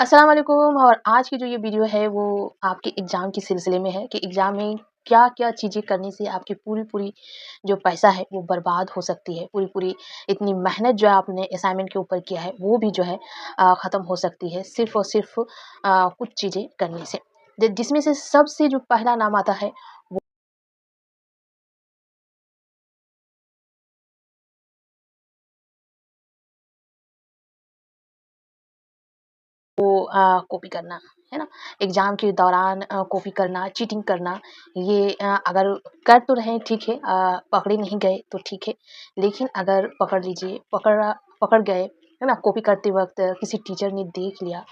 अस्सलाम वालेकुम। और आज की जो ये वीडियो है वो आपके एग्ज़ाम के सिलसिले में है कि एग्ज़ाम में क्या-क्या चीज़ें करने से आपकी पूरी-पूरी जो पैसा है वो बर्बाद हो सकती है। पूरी-पूरी इतनी मेहनत जो है आपने असाइनमेंट के ऊपर किया है वो भी जो है ख़त्म हो सकती है सिर्फ़ और सिर्फ़ कुछ चीज़ें करने से। ज जिसमें से सबसे जो पहला नाम आता है वो कॉपी करना, है ना? एग्ज़ाम के दौरान कॉपी करना, चीटिंग करना, ये अगर कर तो रहे हैं ठीक है, पकड़े नहीं गए तो ठीक है। लेकिन अगर पकड़ लीजिए, पकड़ गए, है ना? कॉपी करते वक़्त किसी टीचर ने देख लिया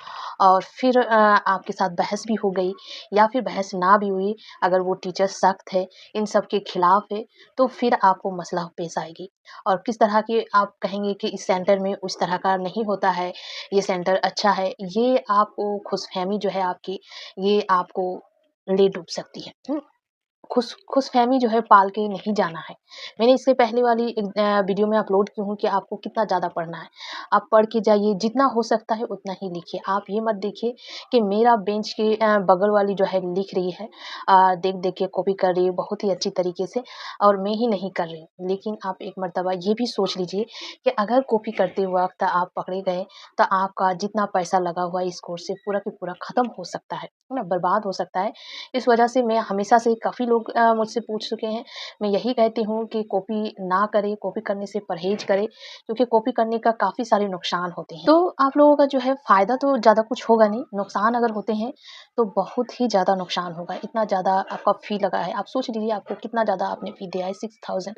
और फिर आपके साथ बहस भी हो गई या फिर बहस ना भी हुई, अगर वो टीचर सख्त है, इन सब के खिलाफ है, तो फिर आपको मसला पेश आएगी। और किस तरह के आप कहेंगे कि इस सेंटर में उस तरह का नहीं होता है, ये सेंटर अच्छा है, ये आपको खुशफ़हमी जो है आपकी, ये आपको ले डूब सकती है। खुशफ़हमी जो है पाल के नहीं जाना है। मैंने इससे पहले वाली एक वीडियो में अपलोड की हूँ कि आपको कितना ज़्यादा पढ़ना है। आप पढ़ के जाइए, जितना हो सकता है उतना ही लिखिए। आप ये मत देखिए कि मेरा बेंच के बगल वाली जो है लिख रही है, देख-देख के कॉपी कर रही है बहुत ही अच्छी तरीके से और मैं ही नहीं कर रही हूँ। लेकिन आप एक मर्तबा ये भी सोच लीजिए कि अगर कॉपी करते वक़्त आप पकड़े गए, तो आपका जितना पैसा लगा हुआ है इस कोर्स से पूरा के पूरा ख़त्म हो सकता है ना? बर्बाद हो सकता है। इस वजह से मैं हमेशा से काफ़ी लोग मुझसे पूछ चुके हैं। मैं यही कहती हूँ कि कॉपी ना करें, कॉपी करने से परहेज़ करें, क्योंकि कॉपी करने का काफ़ी सारे नुकसान होते हैं। तो आप लोगों का जो है फ़ायदा तो ज़्यादा कुछ होगा नहीं, नुकसान अगर होते हैं तो बहुत ही ज़्यादा नुकसान होगा। इतना ज़्यादा आपका फ़ी लगा है, आप सोच लीजिए आपको कितना ज़्यादा आपने फ़ी दिया है, 6000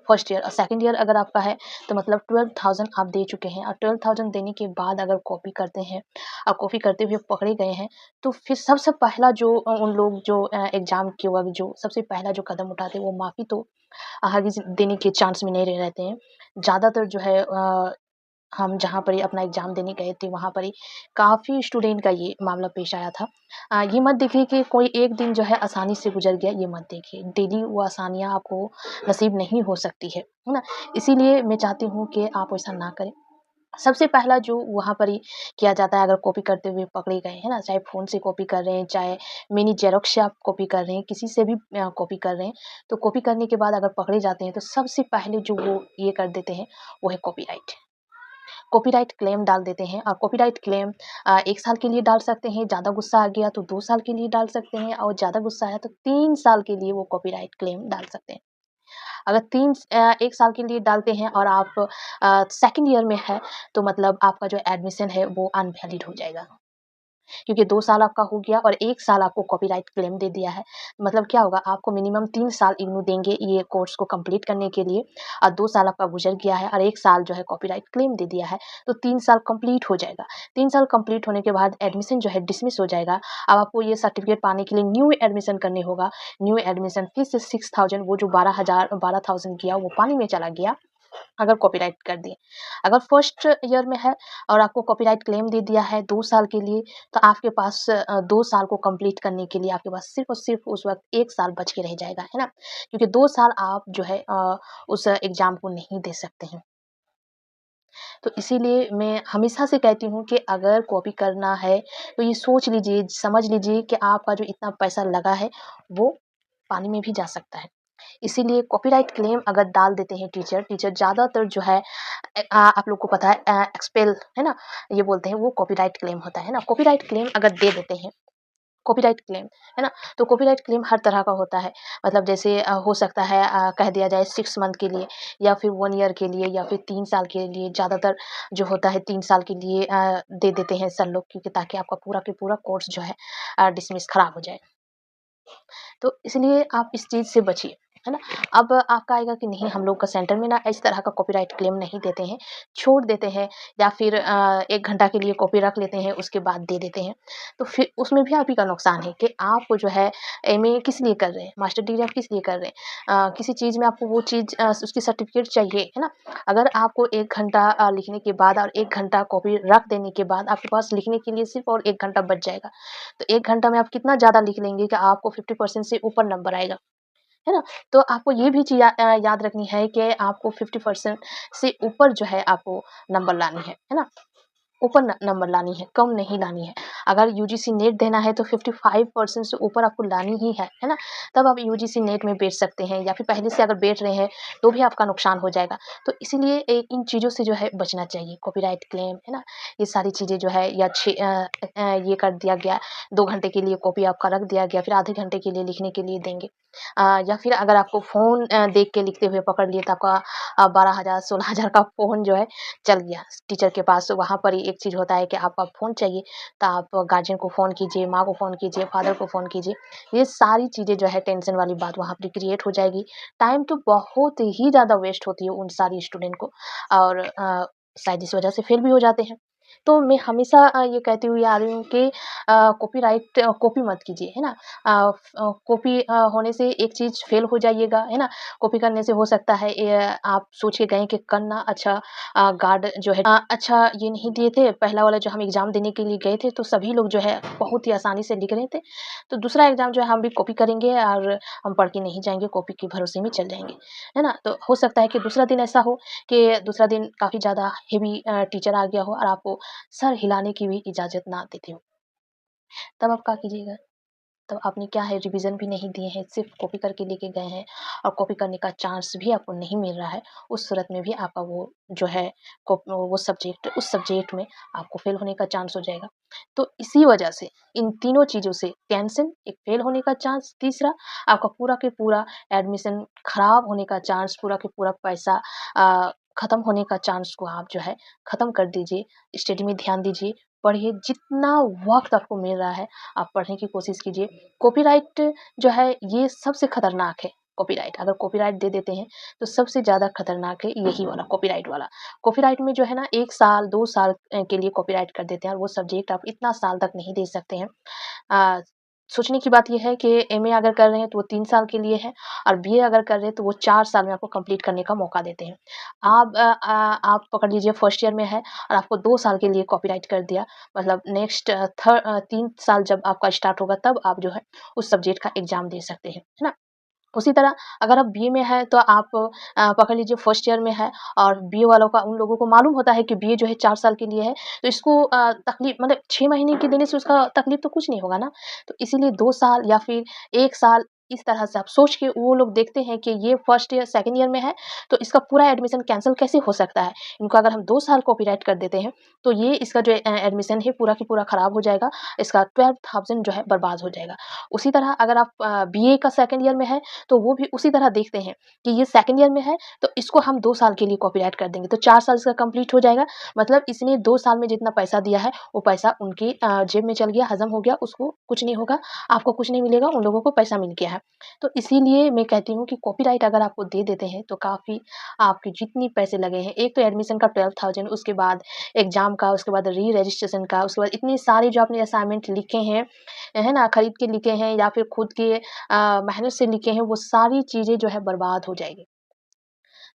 फर्स्ट ईयर और सेकंड ईयर अगर आपका है तो मतलब 12,000 आप दे चुके हैं और 12,000 देने के बाद अगर कॉपी करते हैं और कॉपी करते हुए पकड़े गए हैं, तो फिर सबसे पहला जो उन लोग जो एग्ज़ाम के वक़्त जो सबसे पहला जो कदम उठाते हैं वो माफ़ी तो हरगिज़ देने के चांस में नहीं रहते हैं। ज़्यादातर जो है हम जहाँ पर ही अपना एग्ज़ाम देने गए थे वहाँ पर ही काफ़ी स्टूडेंट का ये मामला पेश आया था। ये मत देखिए कि कोई एक दिन जो है आसानी से गुज़र गया, ये मत देखिए। डेली वो आसानियाँ आपको नसीब नहीं हो सकती है ना? इसीलिए मैं चाहती हूँ कि आप ऐसा ना करें। सबसे पहला जो वहाँ पर ही किया जाता है अगर कॉपी करते हुए पकड़े गए, है ना? चाहे फ़ोन से कॉपी कर रहे हैं, चाहे मिनी ज़ेरॉक्स से आप कॉपी कर रहे हैं, किसी से भी कॉपी कर रहे हैं, तो कॉपी करने के बाद अगर पकड़े जाते हैं, तो सबसे पहले जो वो ये कर देते हैं, वो है कॉपीराइट। कॉपीराइट क्लेम डाल देते हैं और कॉपीराइट क्लेम 1 साल के लिए डाल सकते हैं, ज़्यादा गुस्सा आ गया तो 2 साल के लिए डाल सकते हैं और ज़्यादा गुस्सा आया तो 3 साल के लिए वो कॉपीराइट क्लेम डाल सकते हैं। अगर 1 साल के लिए डालते हैं और आप सेकंड ईयर में है, तो मतलब आपका जो एडमिशन है वो अनवैलिड हो जाएगा। क्योंकि 2 साल आपका हो गया और 1 साल आपको कॉपीराइट क्लेम दे दिया है। मतलब क्या होगा आपको मिनिमम 3 साल इग्नू देंगे ये कोर्स को कंप्लीट करने के लिए और 2 साल आपका गुज़र गया है और 1 साल जो है कॉपीराइट क्लेम दे दिया है, तो 3 साल कंप्लीट हो जाएगा। 3 साल कंप्लीट होने के बाद एडमिशन जो है डिसमिस हो जाएगा। अब आपको ये सर्टिफ़िकेट पाने के लिए न्यू एडमिशन करने होगा। न्यू एडमिशन फिर से 6000 वो जो 12,000 गया वो पानी में चला गया। अगर कॉपीराइट कर दिए। अगर फर्स्ट ईयर में है और आपको कॉपीराइट क्लेम दे दिया है 2 साल के लिए, तो आपके पास 2 साल को कंप्लीट करने के लिए आपके पास सिर्फ़ और सिर्फ़ उस वक़्त 1 साल बच के रह जाएगा, है ना? क्योंकि 2 साल आप जो है उस एग्ज़ाम को नहीं दे सकते हैं। तो इसीलिए मैं हमेशा से कहती हूँ कि अगर कॉपी करना है, तो ये सोच लीजिए, समझ लीजिए कि आपका जो इतना पैसा लगा है, वो पानी में भी जा सकता है। इसीलिए कॉपीराइट क्लेम अगर डाल देते हैं टीचर ज़्यादातर जो है आप लोग को पता है एक्सपेल है ना? ये बोलते हैं वो कॉपीराइट क्लेम होता है ना? कॉपीराइट क्लेम अगर दे देते हैं, कॉपीराइट क्लेम, है ना? तो कॉपीराइट क्लेम हर तरह का होता है। मतलब जैसे हो सकता है कह दिया जाए 6 मंथ के लिए या फिर 1 ईयर के लिए या फिर 3 साल के लिए, ज़्यादातर जो होता है 3 साल के लिए दे देते हैं सर लोग क्योंकि ताकि आपका पूरा के पूरा कोर्स जो है डिसमिस खराब हो जाए। तो इसलिए आप इस चीज़ से बचिए, है ना? अब आपका आएगा कि नहीं हम लोग का सेंटर में ना इस तरह का कॉपीराइट क्लेम नहीं देते हैं, छोड़ देते हैं या फिर 1 घंटा के लिए कॉपी रख लेते हैं, उसके बाद दे देते हैं। तो फिर उसमें भी आप ही का नुकसान है कि आप जो है एमए किस लिए कर रहे हैं? मास्टर डिग्री आप किस लिए कर रहे हैं? किसी चीज़ में आपको वो चीज़ उसकी सर्टिफ़िकेट चाहिए, है ना? अगर आपको 1 घंटा लिखने के बाद और 1 घंटा कॉपी रख देने के बाद आपके पास लिखने के लिए सिर्फ़ और 1 घंटा बच जाएगा। तो 1 घंटा में आप कितना ज़्यादा लिख लेंगे कि आपको 50% से ऊपर नंबर आएगा, है ना? तो आपको ये भी चीज़ याद रखनी है कि आपको 50% से ऊपर जो है आपको नंबर लानी है ना? ऊपर नंबर लानी है, कम नहीं लानी है। अगर यूजीसी नेट देना है तो 55% से ऊपर आपको लानी ही है ना? तब आप यूजीसी नेट में बैठ सकते हैं, या फिर पहले से अगर बैठ रहे हैं तो भी आपका नुकसान हो जाएगा। तो इसीलिए इन चीज़ों से जो है बचना चाहिए, कॉपीराइट क्लेम, है ना? ये सारी चीज़ें जो है, या ये कर दिया गया 2 घंटे के लिए कॉपी आपका रख दिया गया, फिर आधे घंटे के लिए लिखने के लिए देंगे। या फिर अगर आपको फ़ोन देख के लिखते हुए पकड़ लिए तो आपका 12,000 16,000 का फ़ोन जो है चल गया टीचर के पास। तो वहाँ पर ही एक चीज़ होता है कि आपका फ़ोन चाहिए तो आप गार्जियन को फ़ोन कीजिए, माँ को फ़ोन कीजिए, फादर को फ़ोन कीजिए। ये सारी चीज़ें जो है टेंशन वाली बात वहाँ पे क्रिएट हो जाएगी। टाइम तो बहुत ही ज़्यादा वेस्ट होती है उन सारी स्टूडेंट को, और शायद इस वजह से फेल भी हो जाते हैं। तो मैं हमेशा ये कहती हुई आ रही हूँ कि कॉपीराइट कॉपी मत कीजिए, है ना? कॉपी होने से एक चीज़ फेल हो जाइएगा, है ना? कॉपी करने से हो सकता है आप सोच के गए कि करना अच्छा, गार्ड जो है अच्छा ये नहीं दिए थे, पहला वाला जो हम एग्ज़ाम देने के लिए गए थे तो सभी लोग जो है बहुत ही आसानी से लिख रहे थे। तो दूसरा एग्ज़ाम जो है हम भी कॉपी करेंगे और हम पढ़ के नहीं जाएँगे, कॉपी के भरोसे में चल जाएँगे, है ना? तो हो सकता है कि दूसरा दिन ऐसा हो कि दूसरा दिन काफ़ी ज़्यादा हेवी टीचर आ गया हो और आपको सर हिलाने की भी इजाज़त ना देते हो। तब आप क्या कीजिएगा? तब आपने क्या है, रिवीज़न भी नहीं दिए हैं, सिर्फ़ कॉपी करके लेके गए हैं और कॉपी करने का चांस भी आपको नहीं मिल रहा है। उस सूरत में भी आपका वो जो है वो सब्जेक्ट, उस सब्जेक्ट में आपको फ़ेल होने का चांस हो जाएगा। तो इसी वजह से इन तीनों चीज़ों से टेंशन, एक फ़ेल होने का चांस, तीसरा आपका पूरा के पूरा एडमिशन खराब होने का चांस, पूरा के पूरा पैसा ख़त्म होने का चांस को आप जो है ख़त्म कर दीजिए। स्टडी में ध्यान दीजिए, पढ़िए, जितना वक़्त आपको मिल रहा है आप पढ़ने की कोशिश कीजिए। कॉपीराइट जो है ये सबसे खतरनाक है। कॉपीराइट अगर कॉपीराइट दे देते हैं तो सबसे ज़्यादा खतरनाक है यही वाला कॉपीराइट वाला। कॉपीराइट में जो है ना 1 साल 2 साल के लिए कॉपीराइट कर देते हैं और वो सब्जेक्ट आप इतना साल तक नहीं दे सकते हैं। अ, सोचने की बात ये है कि एमए अगर कर रहे हैं तो वो 3 साल के लिए है और बीए अगर कर रहे हैं तो वो 4 साल में आपको कंप्लीट करने का मौका देते हैं। आप पकड़ लीजिए फर्स्ट ईयर में है और आपको 2 साल के लिए कॉपीराइट कर दिया, मतलब नेक्स्ट 3 साल जब आपका स्टार्ट होगा तब आप जो है उस सब्जेक्ट का एग्ज़ाम दे सकते हैं, है ना? उसी तरह अगर आप बीए में हैं तो आप पकड़ लीजिए फर्स्ट ईयर में है और बीए वालों का, उन लोगों को मालूम होता है कि बीए जो है 4 साल के लिए है, तो इसको तकलीफ मतलब 6 महीने के देने से उसका तकलीफ तो कुछ नहीं होगा ना। तो इसीलिए 2 साल या फिर 1 साल इस तरह से आप सोच के वो लोग देखते हैं कि ये फर्स्ट ईयर सेकंड ईयर में है, तो इसका पूरा एडमिशन कैंसल कैसे हो सकता है? इनको अगर हम 2 साल कॉपीराइट कर देते हैं, तो ये इसका जो एडमिशन है पूरा की पूरा खराब हो जाएगा, इसका 12,000 जो है बर्बाद हो जाएगा। उसी तरह अगर आप बीए का सेकंड ईयर में है तो वो भी उसी तरह देखते हैं कि ये सेकंड ईयर में है तो इसको हम 2 साल के लिए कॉपीराइट कर देंगे, तो 4 साल इसका कंप्लीट हो जाएगा। मतलब इसने 2 साल में जितना पैसा दिया है वो पैसा उनकी जेब में चल गया, हज़म हो गया, उसको कुछ नहीं होगा, आपको कुछ नहीं मिलेगा, उन लोगों को पैसा मिल गया है। तो इसीलिए मैं कहती हूँ कि कॉपीराइट अगर आपको दे देते हैं तो काफ़ी आपके जितने पैसे लगे हैं, एक तो एडमिशन का 12,000, उसके बाद एग्ज़ाम का, उसके बाद री-रजिस्ट्रेशन का, उसके बाद इतनी सारी जो आपने असाइनमेंट लिखे हैं, है ना? खरीद के लिखे हैं या फिर खुद के मेहनत से लिखे हैं, वो सारी चीज़ें जो है बर्बाद हो जाएगी।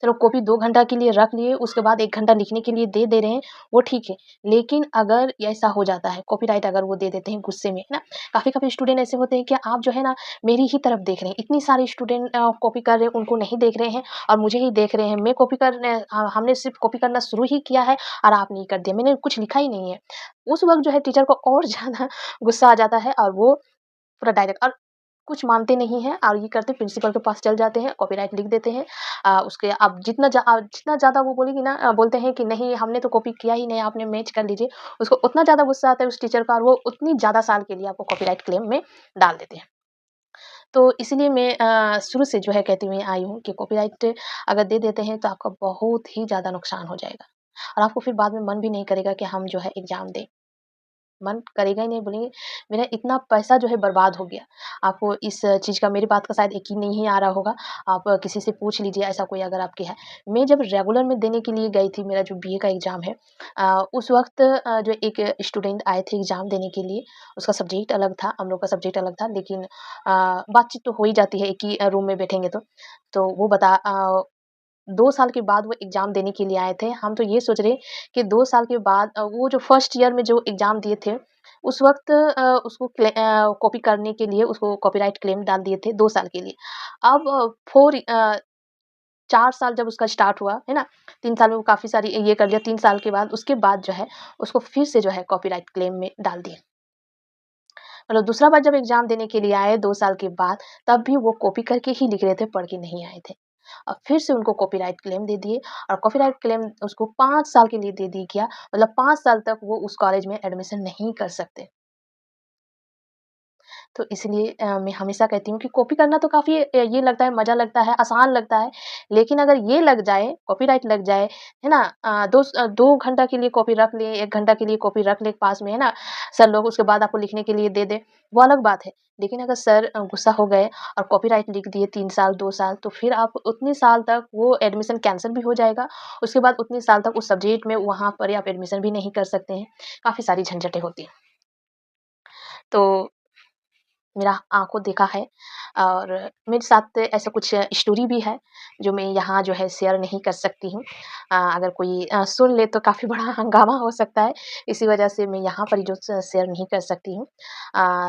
चलो कॉपी 2 घंटा के लिए रख लिए, उसके बाद 1 घंटा लिखने के लिए दे रहे हैं, वो ठीक है। लेकिन अगर ऐसा हो जाता है, कॉपीराइट अगर वो दे देते हैं गुस्से में, है ना? काफ़ी-काफ़ी स्टूडेंट ऐसे होते हैं कि आप जो है ना मेरी ही तरफ देख रहे हैं, इतनी सारी स्टूडेंट कॉपी कर रहे हैं, उनको नहीं देख रहे हैं और मुझे ही देख रहे हैं। मैं कॉपी करने हमने सिर्फ़ कॉपी करना शुरू ही किया है और आपने ये कर दिया, मैंने कुछ लिखा ही नहीं है। उस वक़्त जो है टीचर को और ज़्यादा गुस्सा आ जाता है और वो पूरा डायरेक्ट और कुछ मानते नहीं हैं और ये करते प्रिंसिपल के पास चल जाते हैं, कॉपीराइट लिख देते हैं। उसके अब जितना ज़्यादा वो बोलेगी ना बोलते हैं कि नहीं हमने तो कॉपी किया ही नहीं, आपने मैच कर लीजिए। उसको उतना ज़्यादा गुस्सा आता है उस टीचर का और वो उतनी ज़्यादा साल के लिए आपको कॉपीराइट क्लेम में डाल देते हैं। तो इसलिए मैं शुरू से जो है कहती हुई आई हूँ कि कॉपीराइट अगर दे देते हैं तो आपका बहुत ही ज़्यादा नुकसान हो जाएगा और आपको फिर बाद में मन भी नहीं करेगा कि हम जो है एग्ज़ाम दें। मन करेगा ही नहीं, बोलेंगे मेरा इतना पैसा जो है बर्बाद हो गया। आपको इस चीज़ का मेरी बात का शायद यकीन नहीं आ रहा होगा। आप किसी से पूछ लीजिए ऐसा कोई अगर आपके है। मैं जब रेगुलर में देने के लिए गई थी, मेरा जो बीए का एग्ज़ाम है उस वक़्त जो एक स्टूडेंट आए थे एग्ज़ाम देने के लिए, उसका सब्जेक्ट अलग था, हम लोग का सब्जेक्ट अलग था, लेकिन बातचीत तो हो ही जाती है एक ही रूम में बैठेंगे तो। तो वो 2 साल के बाद वो एग्ज़ाम देने के लिए आए थे। हम तो ये सोच रहे कि 2 साल के बाद वो जो फर्स्ट ईयर में जो एग्ज़ाम दिए थे, उस वक़्त उसको कॉपी करने के लिए उसको कॉपीराइट क्लेम डाल दिए थे 2 साल के लिए। अब 4 4 साल जब उसका स्टार्ट हुआ, है ना? 3 साल में वो काफ़ी सारी ये कर लिया, 3 साल के बाद उसके बाद जो है उसको फिर से जो है कॉपीराइट क्लेम में डाल दिया। मतलब दूसरा बार जब एग्ज़ाम देने के लिए आए 2 साल के बाद, तब भी वो कॉपी करके ही लिख रहे थे, पढ़ के नहीं आए थे। और फिर से उनको कॉपीराइट क्लेम दे दिए और कॉपीराइट क्लेम उसको 5 साल के लिए दे दी गया। मतलब 5 साल तक वो उस कॉलेज में एडमिशन नहीं कर सकते। तो इसलिए मैं हमेशा कहती हूँ कि कॉपी करना तो काफ़ी ये लगता है, मज़ा लगता है, आसान लगता है। लेकिन अगर ये लग जाए, कॉपीराइट लग जाए, है ना? 2 घंटा के लिए कॉपी रख लें, 1 घंटा के लिए कॉपी रख लें पास में, है ना? सर लोग उसके बाद आपको लिखने के लिए दे दें, वो अलग बात है। लेकिन अगर सर गुस्सा हो गए और कॉपीराइट लिख दिए 3 साल, 2 साल, तो फिर आप उतने साल तक वो एडमिशन कैंसल भी हो जाएगा। उसके बाद उतने साल तक उस सब्जेक्ट में वहाँ पर आप एडमिशन भी नहीं कर सकते हैं। काफ़ी सारी झंझटें होती हैं। तो मेरा आँखों देखा है और मेरे साथ ऐसा कुछ स्टोरी भी है, जो मैं यहाँ जो है शेयर नहीं कर सकती हूँ। अगर कोई सुन ले तो काफ़ी बड़ा हंगामा हो सकता है, इसी वजह से मैं यहाँ पर जो शेयर नहीं कर सकती हूँ।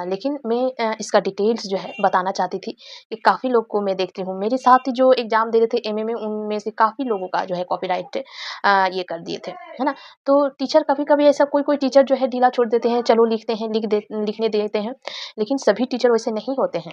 लेकिन मैं इसका डिटेल्स जो है बताना चाहती थी कि काफ़ी लोग को मैं देखती हूँ, मेरे साथ ही जो एग्ज़ाम दे रहे थे एमए में, उनमें से काफ़ी लोगों का जो है कॉपीराइट ये कर दिए थे, है ना? तो टीचर कभी-कभी ऐसा कोई-कोई टीचर जो है ढीला छोड़ देते हैं, चलो लिखते हैं, लिखने देते हैं। लेकिन सभी टीचर वैसे नहीं होते हैं।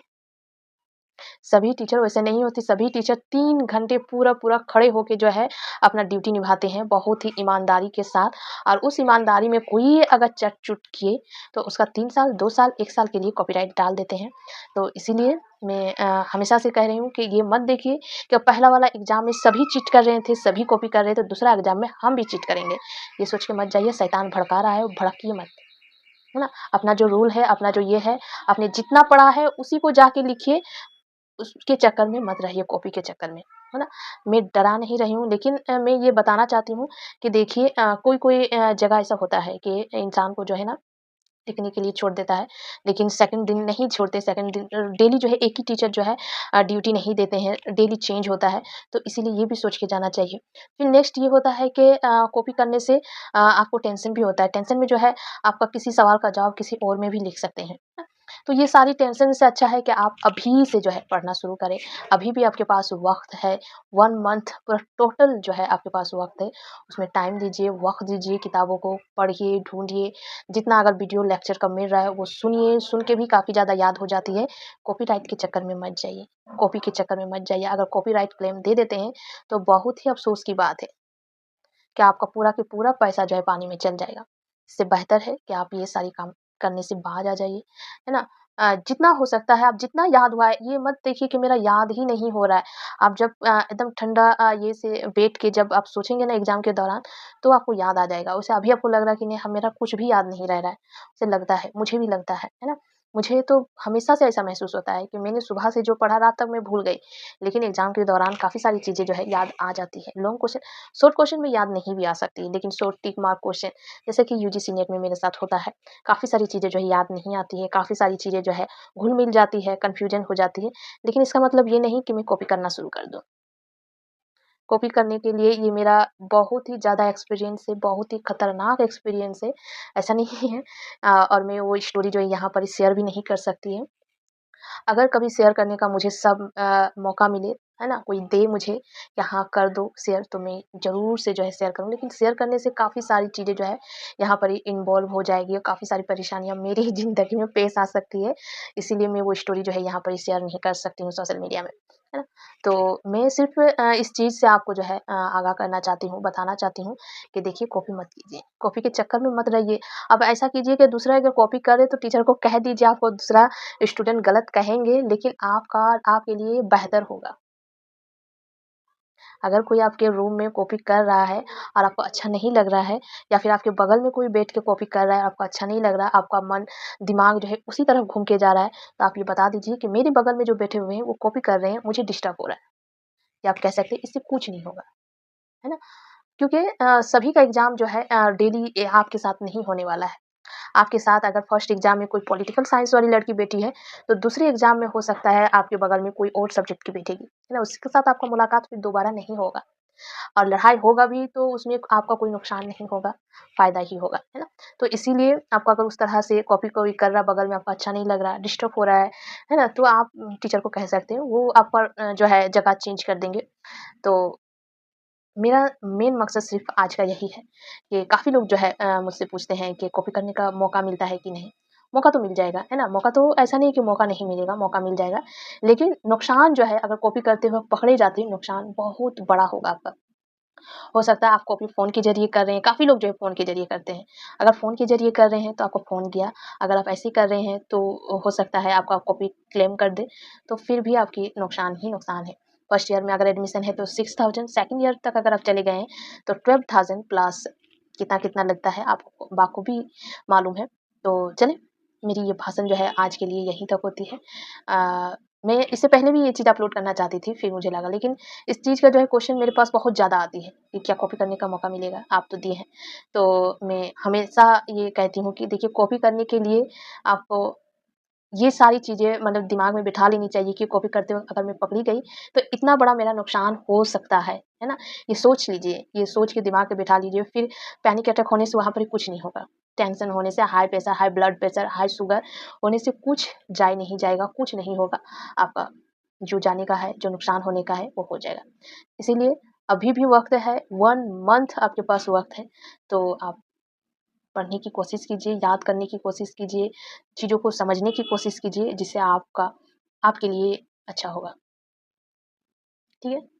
सभी टीचर वैसे नहीं होते, सभी टीचर 3 घंटे पूरा-पूरा खड़े होके जो है अपना ड्यूटी निभाते हैं, बहुत ही ईमानदारी के साथ। और उस ईमानदारी में कोई अगर चट-चुट किए, तो उसका 3 साल, 2 साल, 1 साल के लिए कॉपीराइट डाल देते हैं। तो इसीलिए मैं हमेशा से कह रही हूँ कि ये मत देखिए कि पहला वाला एग्ज़ाम में सभी चीट कर रहे थे, सभी कॉपी कर रहे थे, दूसरा एग्ज़ाम में हम भी चीट करेंगे। ये सोच के मत जाइए, शैतान भड़का रहा है, भड़किए मत। है ना? अपना जो रूल है, अपना जो ये है, आपने जितना पढ़ा है उसी को जाके लिखिए, उसके चक्कर में मत रहिए, कॉपी के चक्कर में, है ना? मैं डरा नहीं रही हूँ, लेकिन मैं ये बताना चाहती हूँ कि देखिए कोई-कोई जगह ऐसा होता है कि इंसान को जो है ना टिकने के लिए छोड़ देता है, लेकिन सेकंड दिन नहीं छोड़ते, सेकंड दिन डेली जो है एक ही टीचर जो है ड्यूटी नहीं देते हैं, डेली चेंज होता है, तो इसीलिए ये भी सोच के जाना चाहिए। फिर नेक्स्ट ये होता है कि कॉपी करने से आपको टेंशन भी होता है, टेंशन में जो है आपका किसी सवाल का जवाब किसी और में भी लिख सकते हैं। तो ये सारी टेंशन से अच्छा है कि आप अभी से जो है पढ़ना शुरू करें। अभी भी आपके पास वक़्त है, 1 मंथ पूरा टोटल जो है आपके पास वक़्त है, उसमें टाइम दीजिए, वक़्त दीजिए, किताबों को पढ़िए, ढूँढिए, जितना अगर वीडियो लेक्चर का मिल रहा है वो सुनिए, सुन के भी काफ़ी ज़्यादा याद हो जाती है। कॉपीराइट के चक्कर में मत जाइए, कॉपी के चक्कर में मत जाइए। अगर कॉपीराइट क्लेम दे देते हैं, तो बहुत ही अफ़सोस की बात है कि आपका पूरा के पूरा पैसा जो है पानी में चल जाएगा। इससे बेहतर है कि आप ये सारी काम करने से बाज आ जाइए, है ना? जितना हो सकता है आप जितना याद हुआ है, ये मत देखिए कि मेरा याद ही नहीं हो रहा है। आप जब एकदम ठंडा ये से बैठ के जब आप सोचेंगे ना एग्ज़ाम के दौरान, तो आपको याद आ जाएगा। उसे अभी आपको लग रहा है कि नहीं ह मेरा कुछ भी याद नहीं रह रहा है। उसे लगता है, मुझे भी लगता है ना? मुझे तो हमेशा से ऐसा महसूस होता है कि मैंने सुबह से जो पढ़ा रात तक मैं भूल गई। लेकिन एग्ज़ाम के दौरान काफ़ी सारी चीज़ें जो है याद आ जाती है। लॉन्ग क्वेश्चन शॉर्ट क्वेश्चन में याद नहीं भी आ सकती, लेकिन शॉर्ट टिक मार्क क्वेश्चन जैसे कि यूजीसी नेट में मेरे साथ होता है, काफ़ी सारी चीज़ें जो है याद नहीं आती है, काफ़ी सारी चीज़ें जो है घुल-मिल जाती है, कन्फ्यूजन हो जाती है। लेकिन इसका मतलब ये नहीं कि मैं कॉपी करना शुरू कर दूँ। कॉपी करने के लिए ये मेरा बहुत ही ज़्यादा एक्सपीरियंस है, बहुत ही खतरनाक एक्सपीरियंस है, ऐसा नहीं है और मैं वो स्टोरी जो है यहाँ पर शेयर भी नहीं कर सकती हूँ। अगर कभी शेयर करने का मुझे मौका मिले, है ना? कोई दे मुझे कि हाँ, कर दो शेयर तो मैं ज़रूर से जो है शेयर करूँ। लेकिन शेयर करने से काफ़ी सारी चीज़ें जो है यहाँ पर इन्वॉल्व हो जाएगी और काफ़ी सारी परेशानियाँ मेरी ही ज़िंदगी में पेश आ सकती है। इसीलिए मैं वो स्टोरी जो है यहाँ पर शेयर नहीं कर सकती हूँ सोशल मीडिया में, है ना? तो मैं सिर्फ़ इस चीज़ से आपको जो है आगाह करना चाहती हूँ, बताना चाहती हूँ कि देखिए कॉपी मत कीजिए। कॉपी के चक्कर में मत रहिए। अब ऐसा कीजिए कि दूसरा अगर कॉपी करे तो टीचर को कह दीजिए आपको दूसरा स्टूडेंट गलत कहेंगे लेकिन आपके लिए बेहतर होगा। अगर कोई आपके रूम में कॉपी कर रहा है और आपको अच्छा नहीं लग रहा है या फिर आपके बगल में कोई बैठ के कॉपी कर रहा है, आपको अच्छा नहीं लग रहा है, आपका मन दिमाग जो है उसी तरफ घूम के जा रहा है, तो आप ये बता दीजिए कि मेरे बगल में जो बैठे हुए हैं वो कॉपी कर रहे हैं, मुझे डिस्टर्ब हो रहा है। या आप कह सकते हैं इससे कुछ नहीं होगा, है ना? क्योंकि सभी का एग्ज़ाम जो है डेली आपके साथ नहीं होने वाला है। आपके साथ अगर फर्स्ट एग्ज़ाम में कोई पॉलिटिकल साइंस वाली लड़की बैठी है, तो दूसरे एग्ज़ाम में हो सकता है आपके बगल में कोई और सब्जेक्ट की बैठेगी, है ना? उसके साथ आपका मुलाकात फिर दोबारा नहीं होगा। और लड़ाई होगा भी तो उसमें आपका कोई नुकसान नहीं होगा, फ़ायदा ही होगा, है ना? तो इसीलिए आपको अगर उस तरह से कॉपी कोई कर रहा बगल में आपको अच्छा नहीं लग रहा, डिस्टर्ब हो रहा है ना? तो आप टीचर को कह सकते हैं, वो आपका जो है जगह चेंज कर देंगे। तो मेरा मेन मकसद सिर्फ़ आज का यही है कि काफ़ी लोग जो है मुझसे पूछते हैं कि कॉपी करने का मौका मिलता है कि नहीं? मौका तो मिल जाएगा, है ना? मौका तो ऐसा नहीं है कि मौका नहीं मिलेगा, मौका मिल जाएगा। लेकिन नुकसान जो है अगर कॉपी करते हुए पकड़े जाते हैं, नुकसान बहुत बड़ा होगा आपका। हो सकता है आप कॉपी फ़ोन के ज़रिए कर रहे हैं, काफ़ी लोग जो है फ़ोन के ज़रिए करते हैं। अगर फ़ोन के ज़रिए कर रहे हैं तो आपका फ़ोन गया, अगर आप ऐसे ही कर रहे हैं तो हो सकता है आपका कॉपी क्लेम कर दे, तो फिर भी आपकी नुकसान ही नुकसान है। फर्स्ट ईयर में अगर एडमिशन है तो 6000, सेकंड ईयर तक अगर आप चले गए हैं तो 12,000 प्लस कितना-कितना लगता है आपको बाखूबी मालूम है। तो चलें, मेरी ये भाषण जो है आज के लिए यहीं तक होती है। अ, मैं इससे पहले भी ये चीज़ अपलोड करना चाहती थी, फिर मुझे लगा लेकिन इस चीज़ का जो है क्वेश्चन मेरे पास बहुत ज़्यादा आती है कि क्या कॉपी करने का मौका मिलेगा? आप तो दिए हैं। तो मैं हमेशा ये कहती हूँ कि देखिए कॉपी करने के लिए आपको ये सारी चीज़ें मतलब दिमाग में बिठा लेनी चाहिए कि कॉपी करते वक़्त अगर मैं पकड़ी गई, तो इतना बड़ा मेरा नुकसान हो सकता है ना? ये सोच लीजिए, ये सोच के दिमाग में बिठा लीजिए, फिर पैनिक अटैक होने से वहाँ पर कुछ नहीं होगा। टेंशन होने से, high pressure, high blood pressure, high sugar होने से कुछ नहीं जाएगा, कुछ नहीं होगा। आपका जो जाने का है, जो नुकसान होने का है, वो हो जाएगा। इसीलिए अभी भी वक़्त है, 1 मंथ आपके पास वक़्त है, तो आप पढ़ने की कोशिश कीजिए, याद करने की कोशिश कीजिए, चीज़ों को समझने की कोशिश कीजिए, जिससे आपके लिए अच्छा होगा। ठीक है?